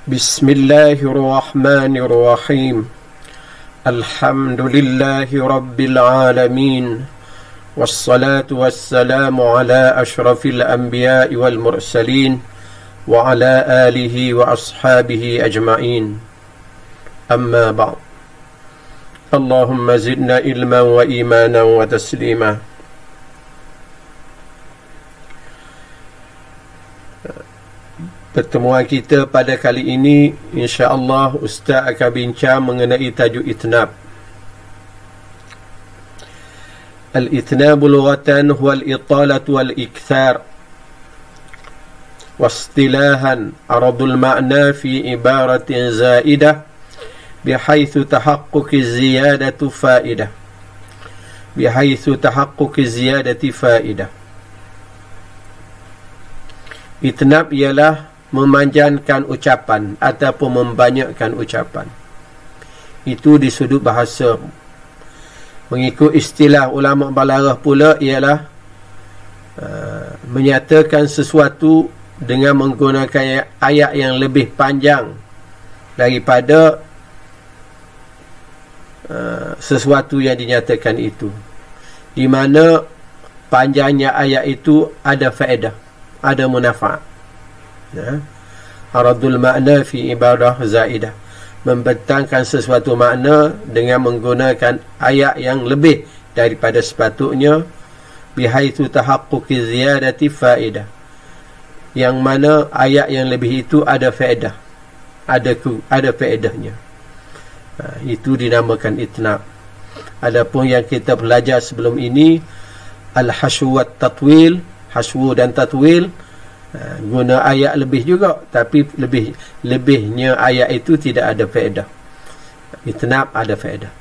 بسم الله الرحمن الرحيم الحمد لله رب العالمين والصلاة والسلام على أشرف الأنبياء والمرسلين وعلى آله وأصحابه أجمعين أما بعد اللهم زدنا علما وإيمانا وتسليما. Pertemuan kita pada kali ini, insya-Allah Ustaz akan bincang mengenai tajuk itnab. Al-itnab lughatan huwa al-italah wal-ikthar. Wastilahan aradul ma'na fi ibaratin zaidah bihaythu tahaqquq ziyadatu faidah. Bihaythu tahaqquq ziyadati faidah. Itnab ialah memanjangkan ucapan ataupun membanyakkan ucapan. Itu di sudut bahasa. Mengikut istilah ulama balaghah pula ialah menyatakan sesuatu dengan menggunakan ayat yang lebih panjang daripada sesuatu yang dinyatakan itu, di mana panjangnya ayat itu ada faedah, ada manfaat. Aradul makna fi ibadah zaidah, membentangkan sesuatu makna dengan menggunakan ayat yang lebih daripada sepatutnya, bihaitsu tahaqquqi ziyadati faidah, yang mana ayat yang lebih itu ada faedah, ada faedahnya. Itu dinamakan itnab. Adapun yang kita belajar sebelum ini, al-hashwu wat tatwil, hashwu dan tatwil, guna ayat lebih juga, tapi lebihnya ayat itu tidak ada faedah. Itnab ada faedah.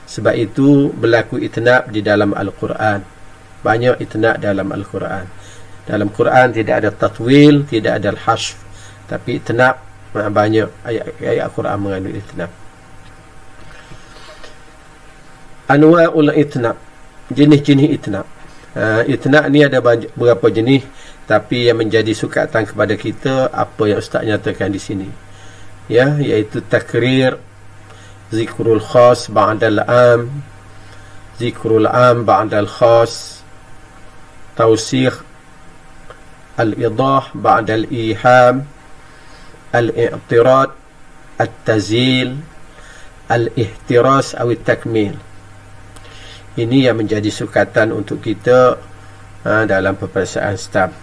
Sebab itu berlaku itnab di dalam Al-Quran. Banyak itnab dalam Al-Quran. Dalam Quran tidak ada tatwil, tidak ada al-hashf, tapi itnab banyak ayat Quran mengandung itnab. Anwa'ul itnab, jenis-jenis itnab. Itnab ni ada beberapa jenis, tapi yang menjadi sukatan kepada kita apa yang Ustaz nyatakan di sini, ya, iaitu takrir, zikrul khas ba'dal am, zikrul am ba'dal khas, tawsikh, al-idah ba'dal iham, al-i'tirad, at-tazil, al-ihtiras atau takmil. Ini yang menjadi sukatan untuk kita dalam peperiksaan stam.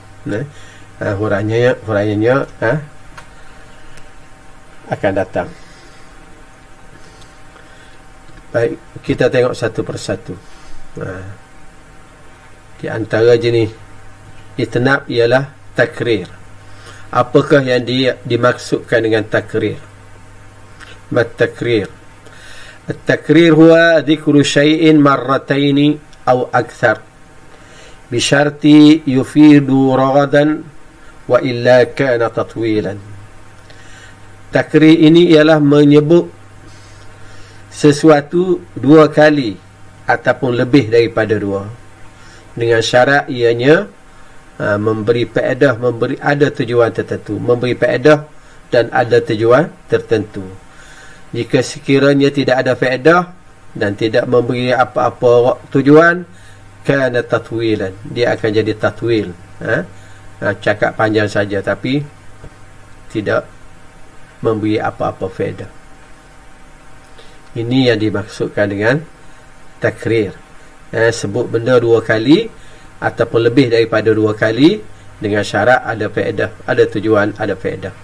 Huraiannya akan datang. Baik, kita tengok satu persatu. Di antara jenis itnab ialah takrir. Apakah yang dimaksudkan dengan takrir? Takrir, التكرير هو ذكر شيء مرتين أو أكثر بشرط يفيد رغدا وإلا كان تطويلا. Takrir ini ialah menyebut sesuatu dua kali ataupun lebih daripada dua, dengan syarat ianya memberi faedah, ada tujuan tertentu, memberi faedah dan ada tujuan tertentu. Jika sekiranya tidak ada faedah dan tidak memberi apa-apa tujuan, kana tatwilan, dia akan jadi tatwil. Cakap panjang saja tapi tidak memberi apa-apa faedah. Ini yang dimaksudkan dengan takrir. Sebut benda dua kali ataupun lebih daripada dua kali dengan syarat ada faedah, ada tujuan, ada faedah.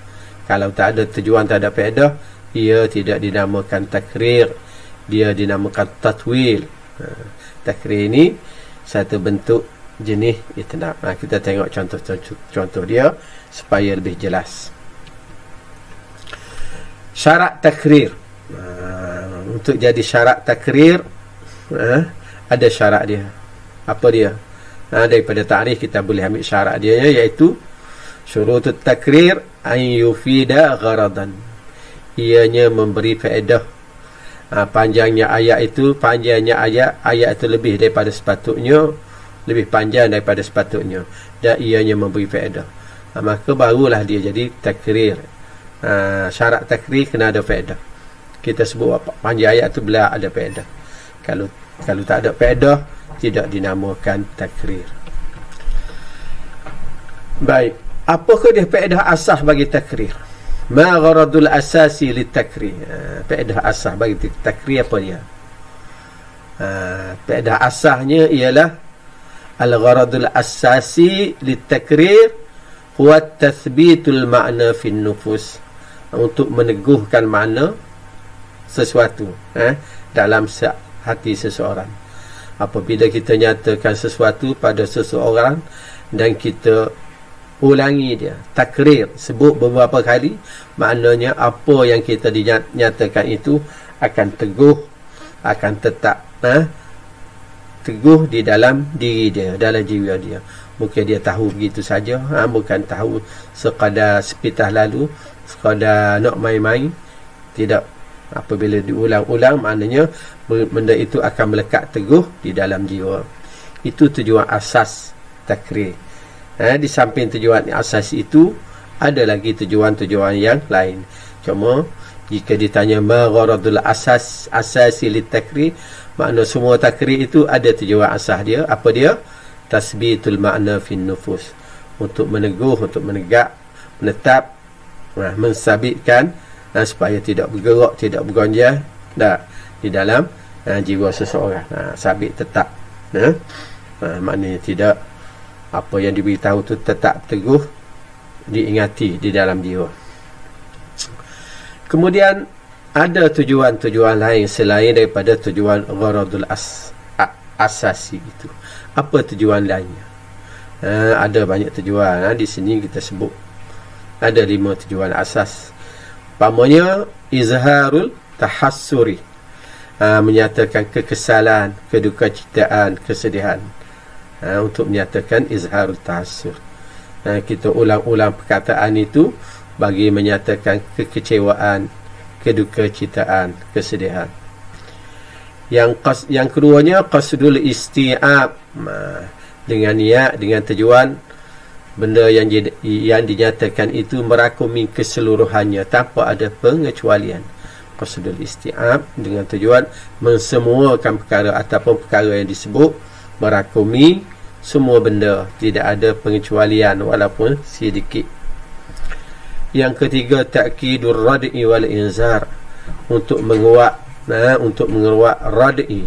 Kalau tak ada tujuan, tak ada faedah, ia tidak dinamakan takrir, dia dinamakan tatwil. Takrir ini satu bentuk jenis itnab. Kita tengok contoh dia supaya lebih jelas. Syarat takrir. Untuk jadi syarat takrir, ada syarat dia. Apa dia? Daripada ta'rif kita boleh ambil syarat dia, iaitu syurutut takrir an yufida gharadan, ianya memberi faedah. Panjangnya ayat itu, ayat itu lebih daripada sepatutnya, lebih panjang daripada sepatutnya, dan ianya memberi faedah, maka barulah dia jadi takrir. Syarat takrir kena ada faedah. Kita sebut panjang ayat tu bila ada faedah. Kalau tak ada faedah, tidak dinamakan takrir. Baik, apakah dia faedah asas bagi takrir? Ma gharadul asasi litakrir. Faedah asas bagi takrir apa dia? Faedah asasnya ialah al-gharadul asasi litakrir huwa tathbitul ma'na fi nufus, untuk meneguhkan makna sesuatu dalam hati seseorang. Apabila kita nyatakan sesuatu pada seseorang dan kita ulangi dia, takrir, sebut beberapa kali, maknanya apa yang kita dinyatakan itu akan teguh, akan tetap teguh di dalam diri dia, dalam jiwa dia. Mungkin dia tahu begitu saja, bukan tahu sekadar sepitah lalu, sekadar nak main-main. Tidak. Apabila diulang-ulang, maknanya benda itu akan melekat teguh di dalam jiwa. Itu tujuan asas takrir. Di samping tujuan asas itu, ada lagi tujuan-tujuan yang lain. Cuma jika ditanya ma gharadul asasi litakrir, makna semua takrir itu ada tujuan asas dia. Apa dia? Tasbitul makna fin nufus, untuk meneguh, untuk menegak, menetap, mensabitkan, supaya tidak bergerak, tidak bergonjang di dalam jiwa seseorang. Sabit, tetap. Maknanya tidak, apa yang diberitahu itu tetap teguh, diingati di dalam jiwa. Kemudian ada tujuan-tujuan lain selain daripada tujuan gharadul asasi itu. Apa tujuan lainnya? Ada banyak tujuan. Di sini kita sebut ada 5 tujuan asas. Umpamanya izharul tahassuri, menyatakan kekesalan, kedukacittaan, kesedihan. Untuk menyatakan izharul tahassur, kita ulang-ulang perkataan itu bagi menyatakan kekecewaan, kedukacittaan, kesedihan. Yang keduanya qasdul isti'ab, dengan niat, dengan tujuan benda yang dinyatakan itu merakumi keseluruhannya tanpa ada pengecualian. Qasdul isti'ab dengan tujuan mensemuakan perkara ataupun perkara yang disebut, merakumi semua benda, tidak ada pengecualian walaupun sedikit. Yang ketiga ta'kidur rad'i wal inzar, untuk menguat, untuk menguat rad'i.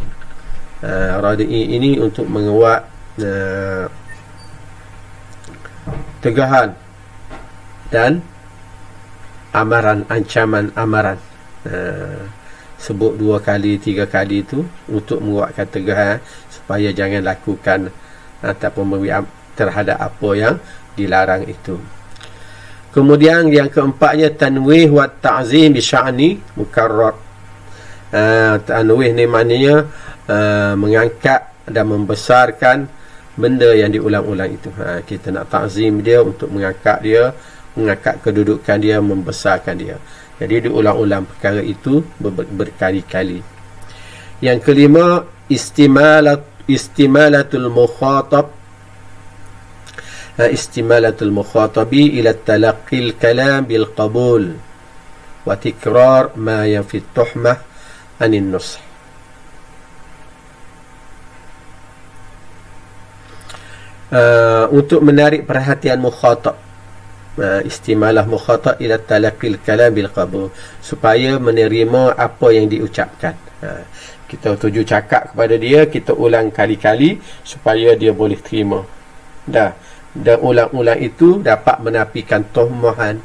Rad'i ini untuk menguat tegahan dan amaran, ancaman amaran. Sebut 2 kali 3 kali itu untuk menguatkan tegahan supaya jangan lakukan ataupun memberi terhadap apa yang dilarang itu. Kemudian yang keempatnya tanwih wa ta'zim bi sya'ni mukarrar. Tanwih ni maknanya mengangkat dan membesarkan benda yang diulang-ulang itu. Kita nak ta'zim dia, untuk mengangkat dia, mengangkat kedudukan dia, membesarkan dia. Jadi diulang-ulang perkara itu berkali-kali. Yang kelima istimalatul mukhatab, istimalatul mukhatabi ila talaqqil kalam bil qabul wa tikrar ma yanfi tuhmah anin nush. Untuk menarik perhatian mukhatab, istimalah mukhatab ila talaqqil kalam bil qabul, supaya menerima apa yang diucapkan. Kita tuju cakap kepada dia, kita ulang kali-kali supaya dia boleh terima. Dan ulang-ulang itu dapat menafikan tuhmahan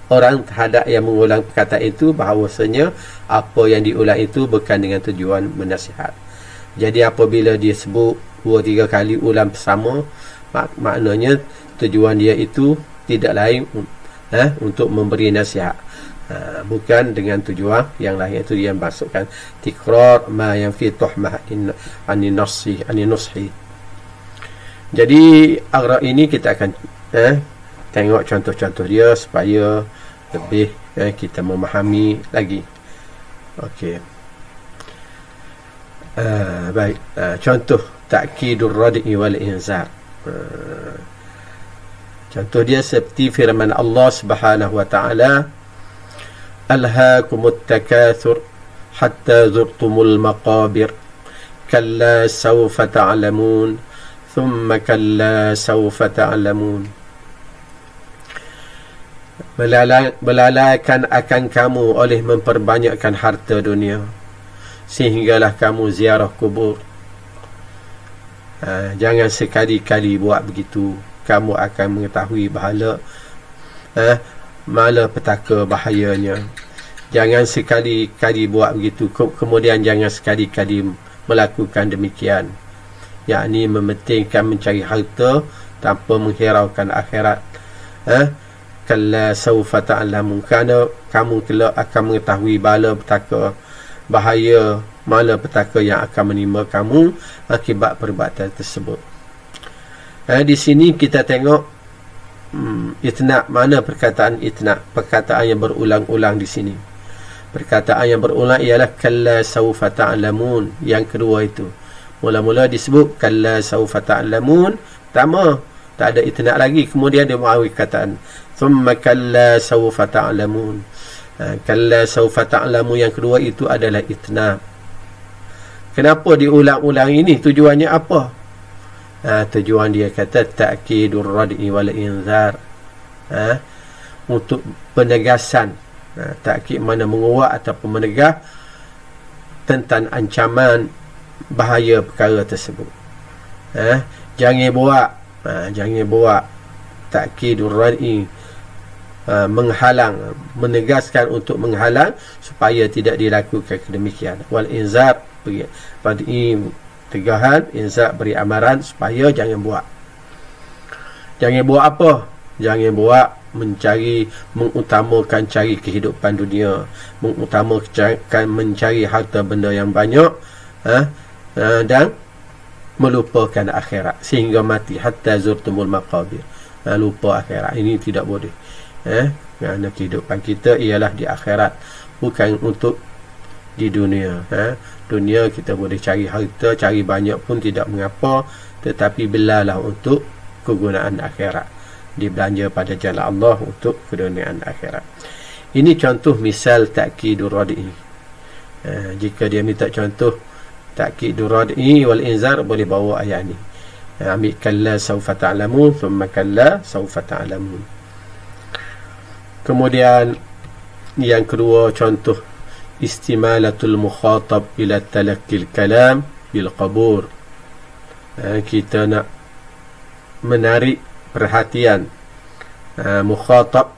orang terhadap yang mengulang perkataan itu, bahawasanya apa yang diulang itu bukan dengan tujuan menasihat. Jadi apabila dia sebut 2-3 kali ulang bersama, maknanya tujuan dia itu tidak lain untuk memberi nasihat, bukan dengan tujuan yang lain. Itu dia maksudkan tikrar ma yang fi tuhmah anin nushi. Jadi agra ini kita akan tengok contoh-contoh dia supaya lebih kita memahami lagi. Okey. Baik, contoh ta'kidur rad'i wal inzar. Contoh dia seperti firman Allah Subhanahu wa taala alhaakumut takathur hatta zurtumul maqabir kalla sawfa ta'lamun thumma kalla sawfa ta'lamun. Belalaikan akan kamu oleh memperbanyakkan harta dunia sehinggalah kamu ziarah kubur. Jangan sekali-kali buat begitu, kamu akan mengetahui malapetaka bahayanya. Jangan sekali-kali buat begitu, kemudian jangan sekali-kali melakukan demikian, yakni mementingkan mencari harta tanpa menghiraukan akhirat. Kalla sawfa ta'lamun, kerana kamu kelak akan mengetahui bahaya malapetaka yang akan menimpa kamu akibat perbuatan tersebut. Di sini kita tengok itna, mana perkataan itna, perkataan yang berulang-ulang di sini. Perkataan yang berulang ialah kalla sawfa ta'lamun. Yang kedua itu mula-mula disebut kalla sawfa ta'lamun, pertama tak ada itna lagi, kemudian dia mengawi kataan thumma kalla sawfa ta'lamun. Kalla sawfa ta'lamun yang kedua itu adalah itna. Kenapa diulang-ulang ini? Tujuannya apa? Tujuan dia kata ta'kidur rad'i wal inzar, untuk penegasan. Ta'kid mana menguat ataupun menegah tentang ancaman bahaya perkara tersebut. Jangan buat ta'kidur rad'i, menghalang, menegaskan untuk menghalang supaya tidak dilakukan kedemikian. Wal inzar beri tegahan, inzar beri amaran supaya jangan buat. Jangan buat apa? Jangan buat mengutamakan cari kehidupan dunia, mengutamakan mencari harta benda yang banyak, dan melupakan akhirat sehingga mati hatta zurtumul maqabir. Lupa akhirat, ini tidak boleh. Kerana kehidupan kita ialah di akhirat, bukan untuk di dunia. Dunia kita boleh cari harta, cari banyak pun tidak mengapa, tetapi belalah untuk kegunaan akhirat, dibelanja pada jalan Allah untuk kegunaan akhirat. Ini contoh misal ta'kidur rad'i. Jika dia minta contoh ta'kidur rad'i wal inzar, boleh bawa ayat ni. Ambil kalla sawfa ta'lamun thumma kalla sawfa ta'lamun. Kemudian yang kedua contoh istimalatul mukhatab ila talaqqil kalam bil qabur. Kita nak menarik perhatian mukhatab,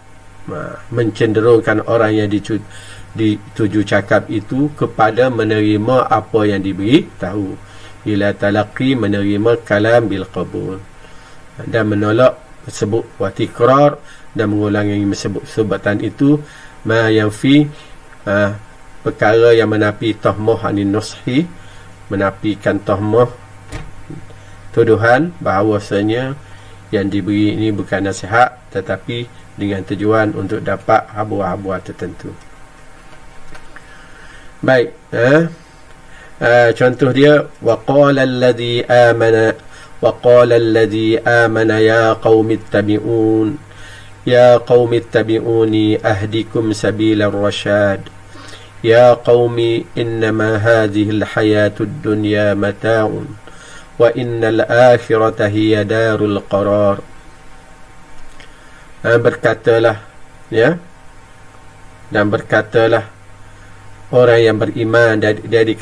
mencenderungkan orang yang dituju cakap itu kepada menerima apa yang diberi tahu. Ila talaqqi, menerima kalam bil qabul, dan menolak tersebut, wa tikrar, dan mengulangi sebatan itu, ma yanfi, perkara yang menapi tahmah anin nushi, menapikan tahmah, tuduhan bahawasanya yang diberi ini bukan nasihat tetapi dengan tujuan untuk dapat habuah-habuah tertentu. Baik, contoh dia, waqala alladhi amana ya qaumi ittabi'un ya qaumi ittabi'uni ahdikum sabilar rasyad ya qaumi innama hadhihi alhayatud dunya mata'un wa innal akhirata hiya darul qarar. Berkatalah, ya, dan berkatalah orang yang beriman dari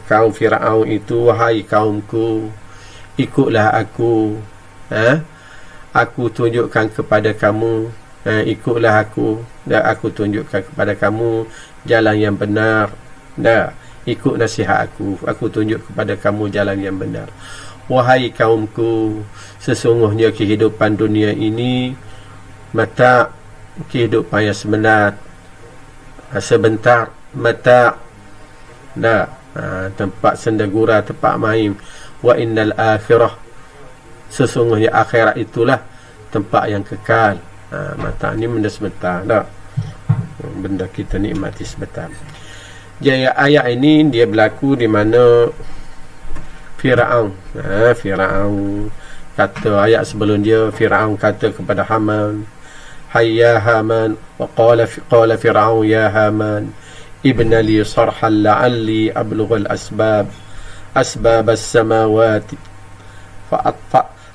kaum Fir'aun itu, wahai kaumku, ikutlah aku, aku tunjukkan kepada kamu, ikutlah aku, dan aku tunjukkan kepada kamu jalan yang benar. Ikut nasihat aku tunjuk kepada kamu jalan yang benar. Wahai kaumku, sesungguhnya kehidupan dunia ini mata, kehidupan yang sebentar, mata, tempat sendagura, tempat main. Wa innal akhirah, sesungguhnya akhirat itulah tempat yang kekal. Mata ni benda sebentar, benda kita nikmati sebentar. Jadi ayat ini dia berlaku di mana Fir'aun, Fir'aun kata, ayat sebelum dia Fir'aun kata kepada Haman, hayya Haman wa qala Fir'aun ya Haman ibna li sarhan la'alli ablugha al-asbab as-samawati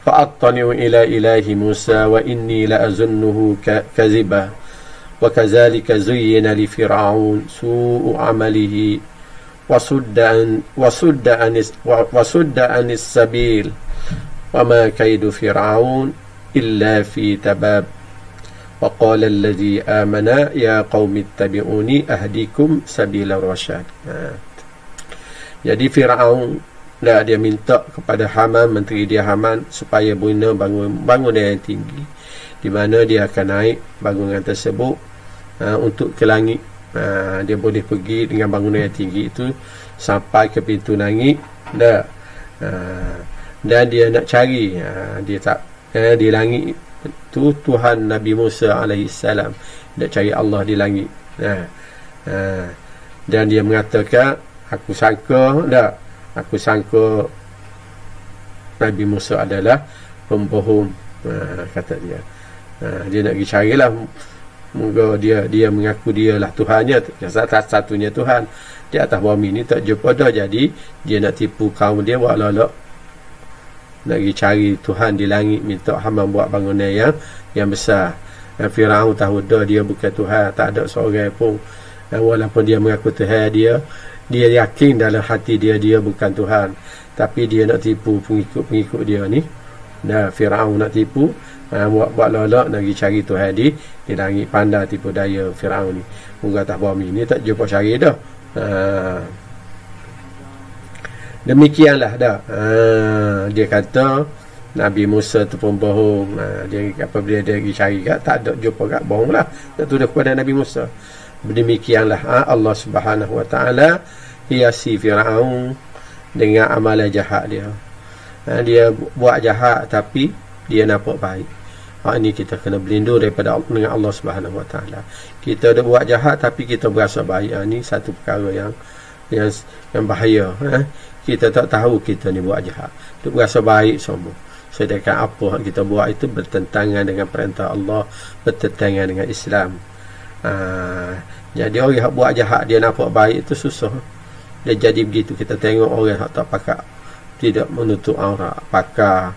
fa'attani'u ila ilahi Musa wa inni la'azunnuhu kaziba wa kazalika zuyyina li Fir'aun su'u amalihi wasudda anis sabil wa ma kaidu Fir'aun illa fi tabab wa qala alladhi amana ya qaumi ittabi'uni ahdikum sabila rasyad. Jadi Fir'aun dia minta kepada Haman, menteri dia Haman, supaya bina bangunan yang tinggi di mana dia akan naik bangunan tersebut untuk ke langit. Dia boleh pergi dengan bangunan yang tinggi itu sampai ke pintu langit dan dia nak cari dia tak di langit tu Tuhan Nabi Musa alaihissalam, nak cari Allah di langit. Dan dia mengatakan, aku sangka Nabi Musa adalah pembohong, kata dia. Dia nak pergi carilah, moga dia mengaku dialah Tuhannya, satu-satunya Tuhan di atas bumi ni, tak jumpa dah. Jadi dia nak tipu kaum dia, buat lolok, nak pergi cari Tuhan di langit, minta Haman buat bangunan yang besar. Firaun tahu dah dia bukan Tuhan, tak ada seorang pun. Walaupun dia mengaku Tuhan dia yakin dalam hati dia bukan Tuhan, tapi dia nak tipu pengikut dia ni. Firaun nak tipu, buat lolok, nak pergi cari Tuhan di langit. Pandai tipu daya Firaun ni. Moga atas bumi ni tak jumpa cari dah. Demikianlah dah. Dia kata Nabi Musa tu pun bohong. Dia apabila dia pergi cari kat, tak ada jumpa kat, bohong lah, nak tuduh kepada Nabi Musa. Demikianlah Allah Subhanahu wa taala hiasi Firaun dengan amalan jahat dia. Dia buat jahat tapi dia nampak baik. Ini kita kena berlindung daripada dengan Allah Subhanahu wa taala. Kita dah buat jahat tapi kita berasa baik. Ini satu perkara yang bahaya. Kita tak tahu kita ni buat jahat, dia berasa baik semua, sedangkan apa yang kita buat itu bertentangan dengan perintah Allah, bertentangan dengan Islam. Jadi orang yang buat jahat dia nampak baik itu susah. Dia jadi begitu. Kita tengok orang yang tak pakai, tidak menutup aurat, pakai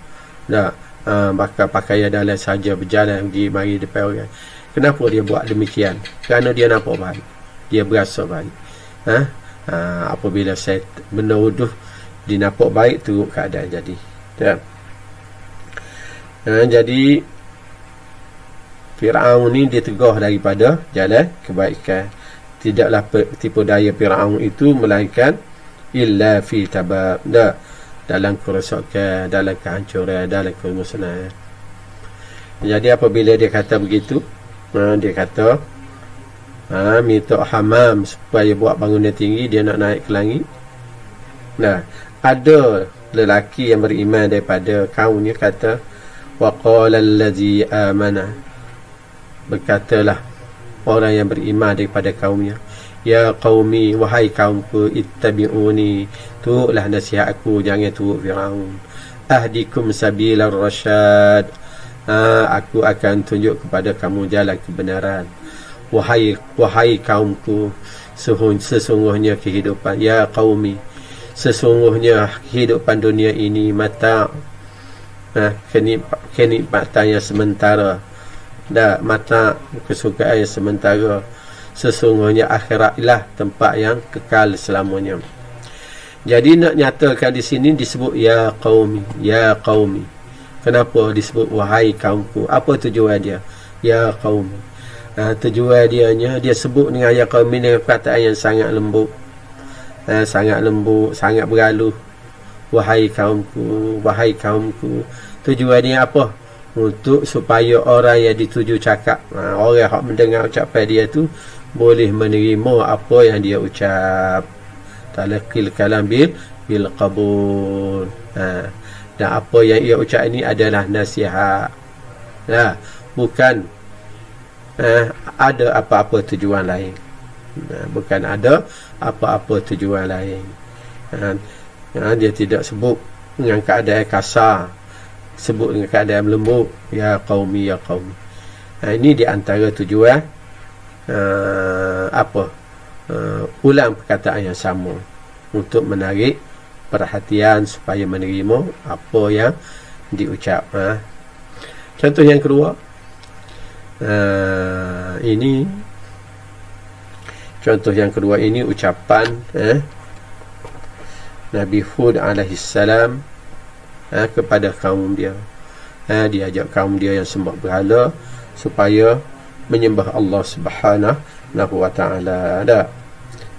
pakaian dalam saja, berjalan pergi mari depan orang. Kenapa dia buat demikian? Kerana dia nampak baik, dia berasa baik. Apabila saya benda wuduh dia nampak baik, teruk keadaan jadi. Jadi Fir'aun ni dia tegah daripada jalan kebaikan. Tidaklah tipu daya Fir'aun itu melainkan illa fi tabab, dalam kerosakan, dalam kehancuran, dalam kemusnahan. Jadi apabila dia kata begitu, dia kata minta Haman supaya buat bangunan tinggi, dia nak naik ke langit. Ada lelaki yang beriman daripada kaumnya kata, wa qala allazi amana, berkatalah orang yang beriman daripada kaumnya, ya qaumi, wahai kaumku, ittabi'uni, turutlah nasihat aku, jangan turut Firaun. Ahdikum sabilar rasyad, aku akan tunjuk kepada kamu jalan kebenaran. Wahai kaumku, sesungguhnya kehidupan, ya qaumi, sesungguhnya kehidupan dunia ini mata, kenikmatan yang sementara, mata kesukaan yang sementara. Sesungguhnya akhirat ialah tempat yang kekal selamanya. Jadi nak nyatakan di sini disebut ya qaumi, ya qaumi. Kenapa disebut wahai kaumku? Apa tujuan dia? Ya qaumi. Tujuan dia sebut dengan ya qaumi dengan perkataan yang sangat lembut. Sangat lembut, sangat beralus. Wahai kaumku, wahai kaumku. Tujuan dia apa? Untuk supaya orang yang dituju cakap, orang yang mendengar ucapan dia tu boleh menerima apa yang dia ucap. Talaqil kalam bil qabul. Dan apa yang ia ucap ini adalah nasihat. Bukan ada apa-apa tujuan lain. Bukan ada apa-apa tujuan lain. Dia tidak sebut dengan keadaan kasar, sebut dengan keadaan lembut, ya qaumi, ya qaumi. Ini di antara tujuan ulang perkataan yang sama untuk menarik perhatian supaya menerima apa yang diucap. Contoh yang kedua, ini ucapan Nabi Hud alaihissalam kepada kaum dia. Dia ajak kaum dia yang sembah berhala supaya menyembah Allah Subhanahu wa ta'ala.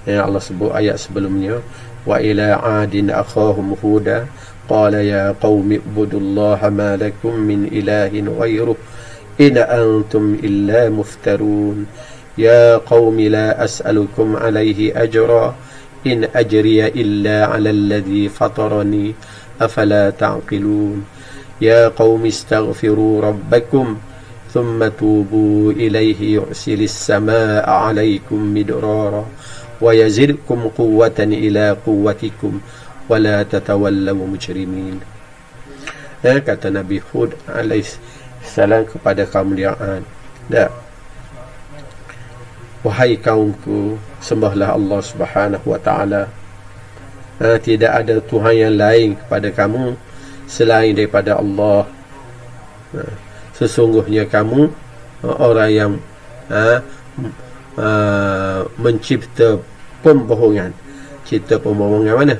Allah sebut ayat sebelumnya, wa ila 'adin akhahum huda qala ya qaumi ibudullaha ma lakum min ilahin ghairuh in antum illa muftarun ya qaumi la as'alukum alayhi ajra in ajriya illa 'ala alladhi fatarani afala ta'qilun ya qaumi istaghfiru rabbakum thumma tubu ilayhi yu'silis samaa'a 'alaykum midrara wa yazidkum quwwatan ila quwwatikum wa la tatawallaw mujrimin. Kata Nabi Hud alaihissalam kepada kaum dia, wahai kaumku, sembahlah Allah Subhanahu wa ta'ala. Tidak ada Tuhan yang lain kepada kamu selain daripada Allah. Sesungguhnya kamu orang yang mencipta pembohongan. Cipta pembohongan mana?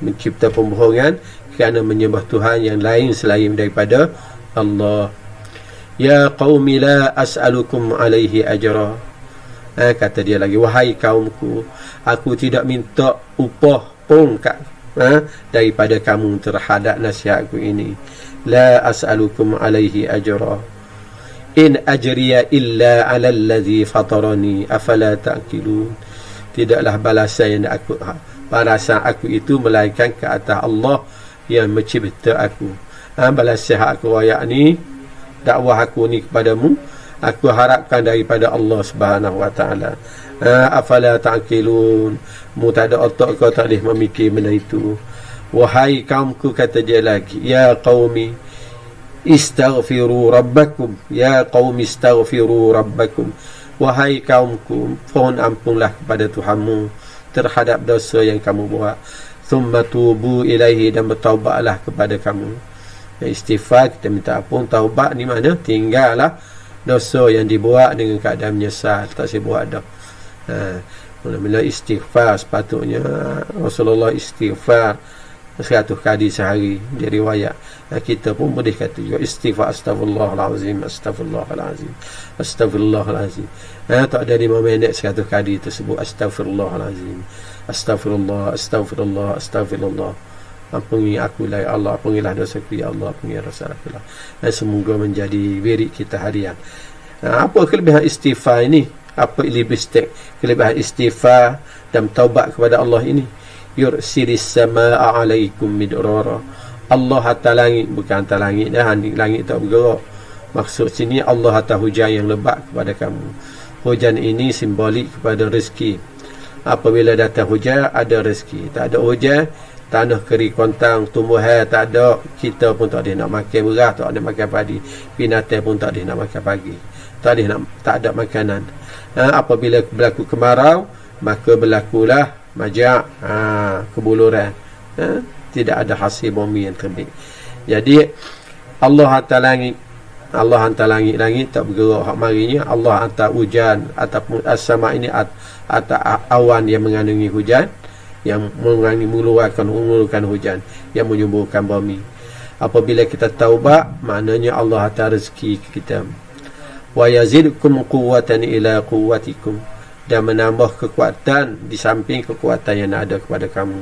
Mencipta pembohongan kerana menyembah Tuhan yang lain selain daripada Allah. Ya qaumi la as'alukum alaihi ajra. Kata dia lagi, wahai kaumku, aku tidak minta upah pun daripada kamu terhadap nasihatku ini. La as'alukum alaihi ajra in ajriya illa 'ala alladhi fatarani afala ta'qilun. Tidaklah balasan aku itu melainkan ke atas Allah yang mencipta aku. Balasan aku yakni dakwah aku ni kepadamu, aku harapkan daripada Allah Subhanahu wa ta'ala. Afala ta'qilun, mu tak ada otak kau tak boleh memikir benda itu. Wahai kaumku, kata dia lagi, ya qaumi istaghfiru rabbakum, ya qaumi istaghfiru rabbakum, wahai kaumku, mohon ampunlah kepada Tuhanmu terhadap dosa yang kamu buat. Thumma tubu ilaihi, dan bertaubatlah kepada kamu. Istighfar, kita minta ampun. Taubat ni mana? Tinggallah dosa yang dibuat dengan keadaan menyesal, tak saya buat dah. Mula-mula istighfar, sepatutnya Rasulullah istighfar 100 kali sehari. Dia riwayat. Kita pun boleh kata juga istighfar, astagfirullahalazim, astagfirullahalazim, astagfirullahalazim. Tak ada 5 minit 100 kali tersebut astagfirullahalazim, astagfirullah, astagfirullah, astagfirullah. Ampuni aku lah ya Allah, ampunilah dosaku ya Allah, ampunilah dosa aku lah. Semoga menjadi wirid kita harian. Apa kelebihan istighfar ini? Apa kelebihan istighfar dan taubat kepada Allah ini? Yursilis samaa'a 'alaikum midrara. Allah hantar langit, bukan hantar langit dah, langit tak bergerak. Maksud sini Allah hantar hujan yang lebat kepada kamu. Hujan ini simbolik kepada rezeki. Apabila datang hujan, ada rezeki. Tak ada hujan, tanah kering kontang, tumbuhan tak ada, kita pun tak ada nak makan beras, tak ada makan padi, binatang pun tak ada nak makan pagi, tak ada makanan. Apabila berlaku kemarau, maka berlakulah majak, kebuluran, tidak ada hasil bumi yang terbit. Jadi Allah hantar langit tak bergerak hak marinya. Allah hantar hujan ataupun as-sama ini atau awan yang mengandungi hujan, yang mengeluarkan hujan, yang menyuburkan bumi. Apabila kita taubat, maknanya Allah hantar rezeki kita. Wa yazidkum quwwatan ila quwwatikum, dan menambah kekuatan di samping kekuatan yang ada kepada kamu.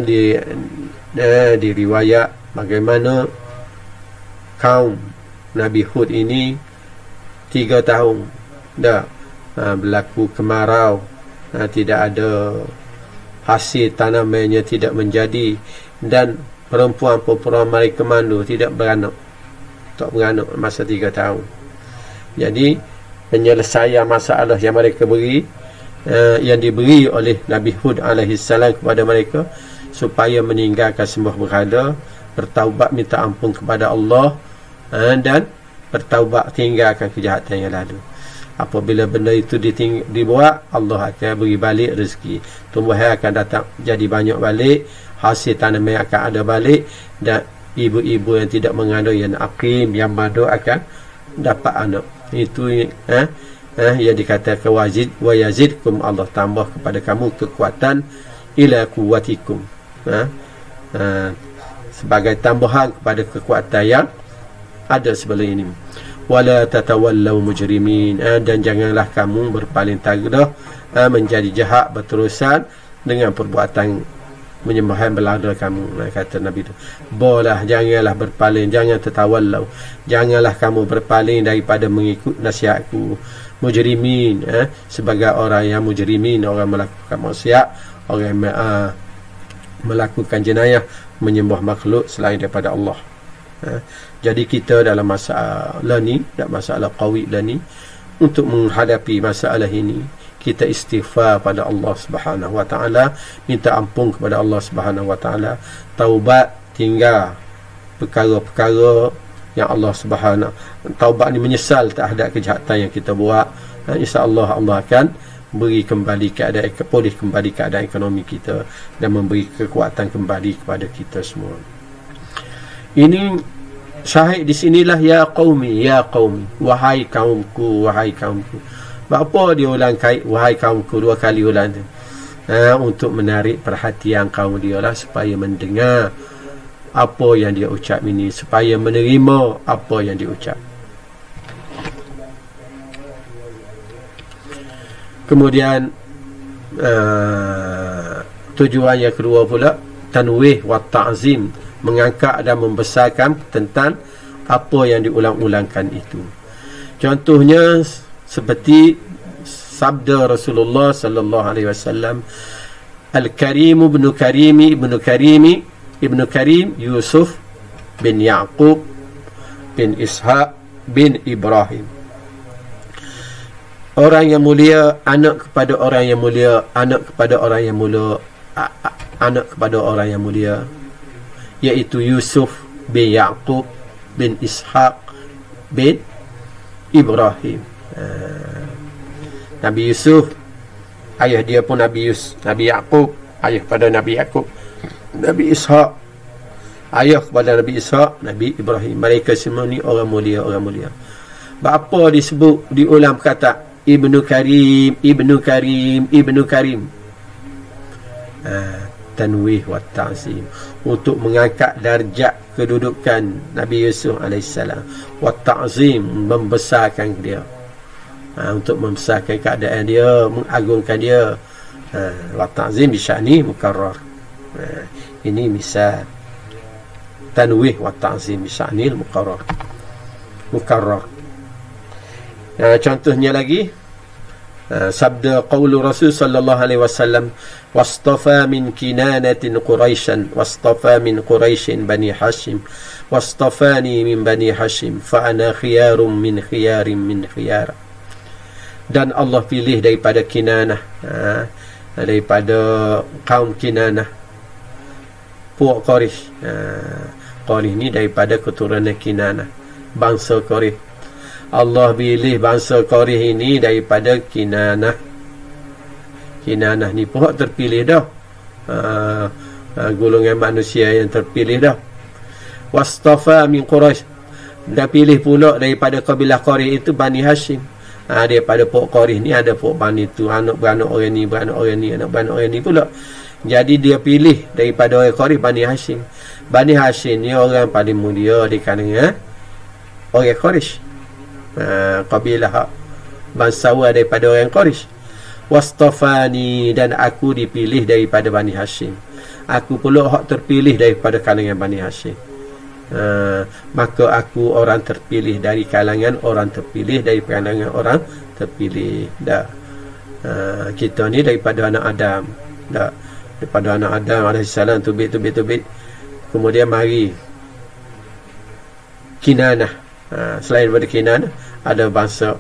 Di riwayat bagaimana kaum Nabi Hud ini 3 tahun dah berlaku kemarau, tidak ada hasil tanamannya, tidak menjadi, dan perempuan mereka mandu, tak beranak masa 3 tahun. Jadi penyelesaian masalah yang mereka yang diberi oleh Nabi Hud alaihissalam kepada mereka, supaya meninggalkan sembah berhala, bertaubat, minta ampun kepada Allah, dan bertaubat, tinggalkan kejahatan yang lalu. Apabila benda itu dibuat, Allah akan beri balik rezeki, tumbuhan akan datang jadi banyak balik, hasil tanaman akan ada balik, dan ibu-ibu yang tidak mengandung yang aqim, yang madu akan dapat anak. Itu yang dikatakan wa yazidkum, Allah tambah kepada kamu kekuatan, ila quwwatikum, sebagai tambahan kepada kekuatan yang ada sebelum ini. Wala tatawallaw mujrimin, dan janganlah kamu berpaling tangguh menjadi jahat berterusan dengan perbuatan menyembahan berlada kamu. Kata Nabi itu, bolah, janganlah berpaling, jangan tatawallaw, janganlah kamu berpaling daripada mengikut nasihatku. Mujrimin, sebagai orang yang mujrimin, orang melakukan maksiat, orang yang melakukan jenayah, menyembah makhluk selain daripada Allah. Jadi kita dalam masalah ni, dalam masalah qawi ni, untuk menghadapi masalah ini, kita istighfar pada Allah Subhanahu wa taala, minta ampun kepada Allah Subhanahu wa taala, taubat, tinggal perkara-perkara yang Allah Subhanahu, taubat ni menyesal terhadap kejahatan yang kita buat. InsyaAllah Allah akan beri kembali keadaan, pulih kembali keadaan ekonomi kita, dan memberi kekuatan kembali kepada kita semua. Ini syahid di sinilah, ya qaumi, wahai kaumku, wahai kaumku. Apa dia ulang kait wahai kaumku dua kali ulang tu? Untuk menarik perhatian kaum dia lah, supaya mendengar apa yang dia ucap ini, supaya menerima apa yang dia ucap. Kemudian tujuan yang kedua pula, tanwih wa ta'zim, mengangkat dan membesarkan tentang apa yang diulang-ulangkan itu. Contohnya seperti sabda Rasulullah sallallahu alaihi wasallam, Al-Karim ibn Karim Yusuf bin Yaqub bin Ishaq bin Ibrahim. Orang yang mulia, anak kepada orang yang mulia, anak kepada orang yang mulia, anak kepada orang yang mulia, iaitu Yusuf bin Yaqub bin Ishaq bin Ibrahim. Nabi Yusuf, ayah dia pun Nabi Yaqub, ayah kepada Nabi Yaqub. Nabi Ishaq, ayah kepada Nabi Ishaq, Nabi Ibrahim. Mereka semua ni orang mulia, orang mulia. Bapa disebut, diulang kata Ibnu Karim, Ibnu Karim, Ibnu Karim. Tanwih wa ta'zim, untuk mengangkat darjat kedudukan Nabi Yusuf alaihissalam, wa ta'zim, membesarkan dia, untuk membesarkan keadaan dia, mengagungkan dia. Wa ta'zim bisya'ni mukarrar. Ini misal tanwih wa ta'zim bisya'ni mukarrar. Contohnya lagi, sabda qaulu Rasul sallallahu alaihi wasallam, wastafa min kinanatin quraisyan, wastafa min quraisyin bani hashim, wastafani min bani hashim, fa ana khiyarum min khiyarin min khiyar. Dan Allah pilih daripada Kinanah, daripada kaum Kinanah, puak Quraisy. Quraisy ni daripada keturunan Kinanah, bangsa Quraisy. Allah pilih bangsa Quraisy ini daripada Kinanah. Kinanah ni pun terpilih dah, golongan manusia yang terpilih dah. Wastafa min Quraisy, dan pilih pula daripada kabilah Quraisy itu Bani Hashim. Daripada pok Quraisy ni ada pok Bani tu, anak-beranak orang ni, beranak orang ni, anak-beranak orang ni pula. Jadi dia pilih daripada orang Quraisy Bani Hashim. Bani Hashim ni orang paling mulia di kalangan orang Quraisy. Kabilah bangsawan daripada orang Quraisy. Wastafani, dan aku dipilih daripada Bani Hashim. Aku pula hak terpilih daripada kalangan Bani Hashim. Maka aku orang terpilih dari kalangan orang terpilih, dari kalangan orang terpilih. Dah, kita ni daripada anak Adam. Dah, daripada anak Adam alaihissalam, tubik. Kemudian mari Kinanah. Selain daripada Kinanah, ada bangsa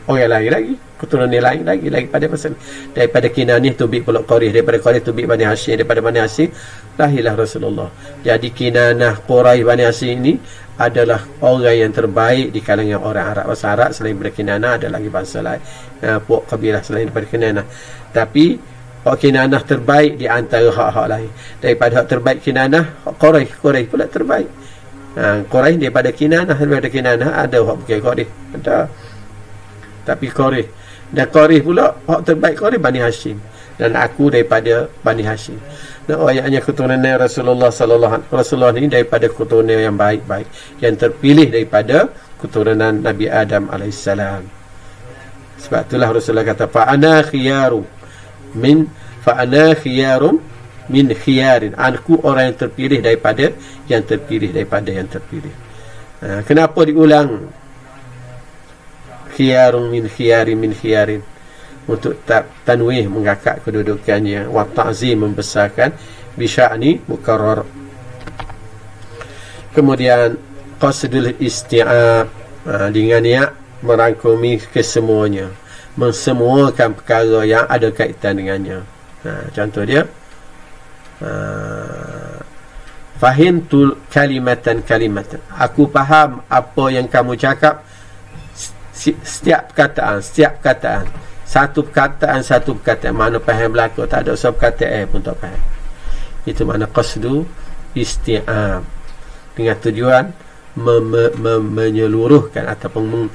orang lain lagi, keturunan lain lagi daripada pasal daripada Kinanah tubik pula Quraisy, daripada Quraisy tubik Bani Hashim, daripada Bani Hashim lahirlah Rasulullah. Jadi Kinanah, Quraisy, Bani Hashim ini adalah orang yang terbaik di kalangan orang Arab. Bangsa Arab selain daripada Kinanah ada lagi bangsa lain, puak kabilah selain daripada Kinanah. Tapi hak Kinanah terbaik di antara hak-hak lain. Daripada hak terbaik Kinanah, Quraisy pula terbaik. Quraisy daripada Kinanah ada hak bukan Quraisy, ada. Tapi Quraisy dan Quraisy pula hak terbaik Quraisy Bani Hashim, dan aku daripada Bani Hashim. Dan ayatnya keturunan Rasulullah sallallahu alaihi wasallam, Rasulullah ini daripada keturunan yang baik-baik, yang terpilih daripada keturunan Nabi Adam alaihissalam. Sebab itulah Rasulullah kata fa ana khiyarum min khiyarin, aku orang yang terpilih daripada yang terpilih. Kenapa diulang khiyarun min khiyarin? Untuk tanwih, mengangkat kedudukannya, wa ta'zim, membesarkan, bisya'ni mukarrar. Kemudian qasdul isti'ab, dengan niat merangkumi kesemuanya, mensemuakan perkara yang ada kaitan dengannya. Contoh dia, fahimtul kalimatan, aku faham apa yang kamu cakap, setiap perkataan, satu perkataan, mana faham berlaku, tak ada usah perkataan pun tak faham. Itu makna qasdu isti'ab, dengan tujuan menyeluruhkan ataupun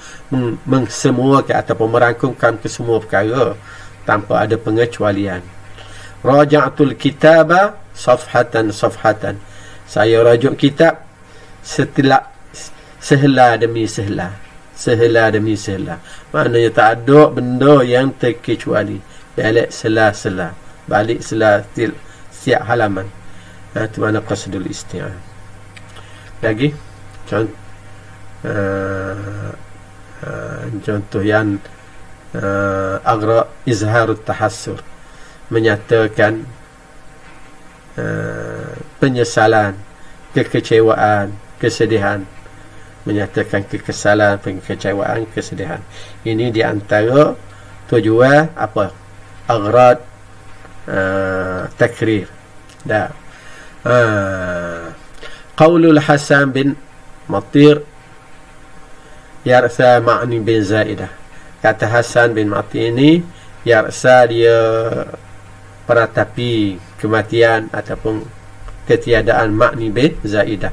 mensemuakan ataupun merangkumkan kesemua perkara tanpa ada pengecualian. Raja'tul kitaba safhatan, saya rajuk kitab sehela demi sehela, maknanya tak ada benda yang terkecuali, balik sela-sela, balik setiap halaman. Itu makna qasdul isti'ab. Lagi contoh yang agra izharut tahassur, menyatakan penyesalan, kekecewaan, kesedihan, menyatakan kekesalan, kekecewaan, kesedihan. Ini di antara tujuan apa? Aghrad takrir. Qaulul Hasan bin Matir yarsa ma'ni bin Zaidah. Kata Hasan bin Matir ini, yarsa dia peratapi kematian ataupun ketiadaan Ma'ni bin Zaidah.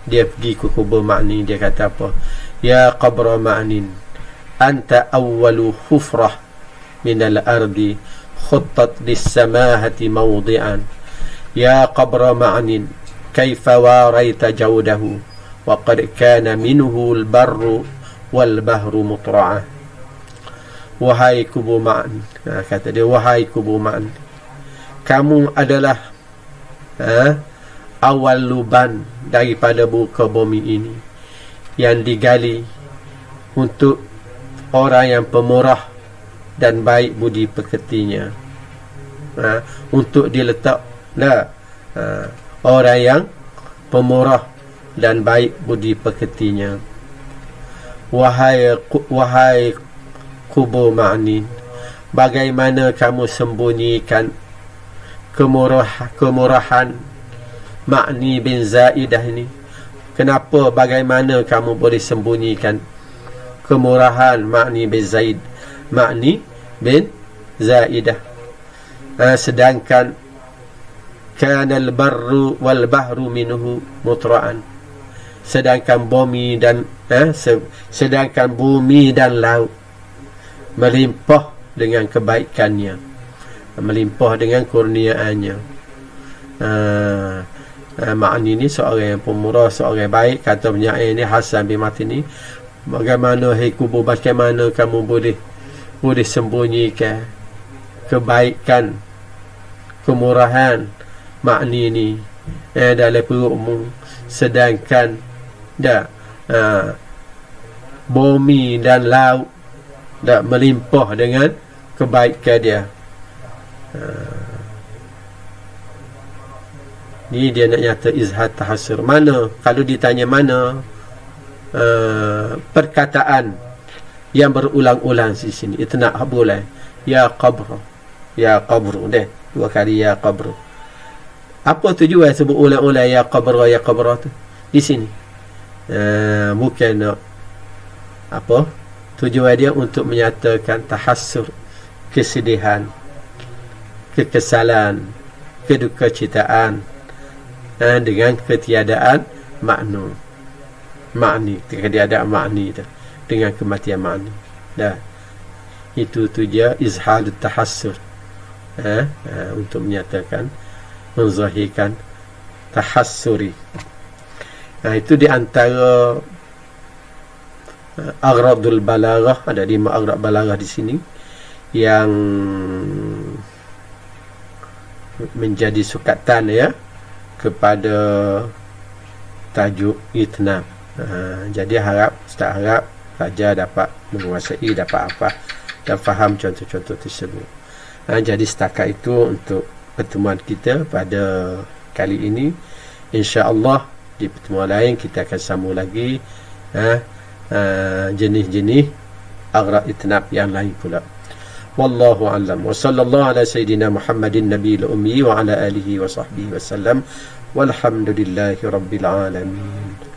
Dia pergi ke kubur Ma'ni, dia kata apa? Ya qabra Ma'nin, anta awwalu hufrah minal ardi khuttat lis-samahati mawdi'an. Ya qabra Ma'nin, kaifa waraita jawdahu wa qad kana minhu al-barru wal bahru mutra'ah. Wahai kubur Ma'ni, kata dia, wahai kubur Ma'ni, kamu adalah awal lubang daripada buka bumi ini yang digali untuk orang yang pemurah dan baik budi pekertinya, untuk diletak orang yang pemurah dan baik budi pekertinya. Wahai kubur Ma'ni, bagaimana kamu sembunyikan kemurahan Ma'ni bin Zaidah ini? Kenapa, bagaimana kamu boleh sembunyikan kemurahan Ma'ni bin Zaidah, sedangkan kanal barru wal bahru minhu mutra'an, sedangkan bumi dan laut melimpah dengan kebaikannya, melimpah dengan kurniaannya. Ma'ni ni seorang yang pemurah, seorang yang baik. Kata penyair ni, Hasan bin Matir ni, bagaimana hai kubur, bagaimana kamu boleh sembunyikan kebaikan, kemurahan Ma'ni ni dalam perutmu, sedangkan bumi dan laut melimpah dengan kebaikan dia. Ni dia nak nyata izhad tahassur. Mana, kalau ditanya mana perkataan yang berulang-ulang di sini. Itnab boleh. Ya qabr. Ya qabr. Deh. 2 kali ya qabr. Apa tujuan sebut ulang-ulang ya qabr tu di sini? Bukan nak apa? Tujuan dia untuk menyatakan tahassur, kesedihan, kekesalan, kedukacita dengan ketiadaan makni, ketiadaan makni tu, dengan kematian makni. Dah. Itu tujuan izhalut tahassur. Untuk menyatakan, menzahirkan tahassuri. Itu di antara agradul balaghah. Ada 5 agrad balaghah di sini yang menjadi sukatan ya kepada tajuk itnab. Jadi Ustaz harap saja dapat menguasai, dapat apa dan faham contoh-contoh tersebut. Jadi setakat itu untuk pertemuan kita pada kali ini. InsyaAllah di pertemuan lain kita akan sambung lagi jenis-jenis agrad itnab yang lain pula. Wallahu a'lam. Wa sallallahu ala sayyidina Muhammadin nabiyil ummi wa ala alihi wa sahbihi wasallam. Walhamdulillahi rabbil alamin.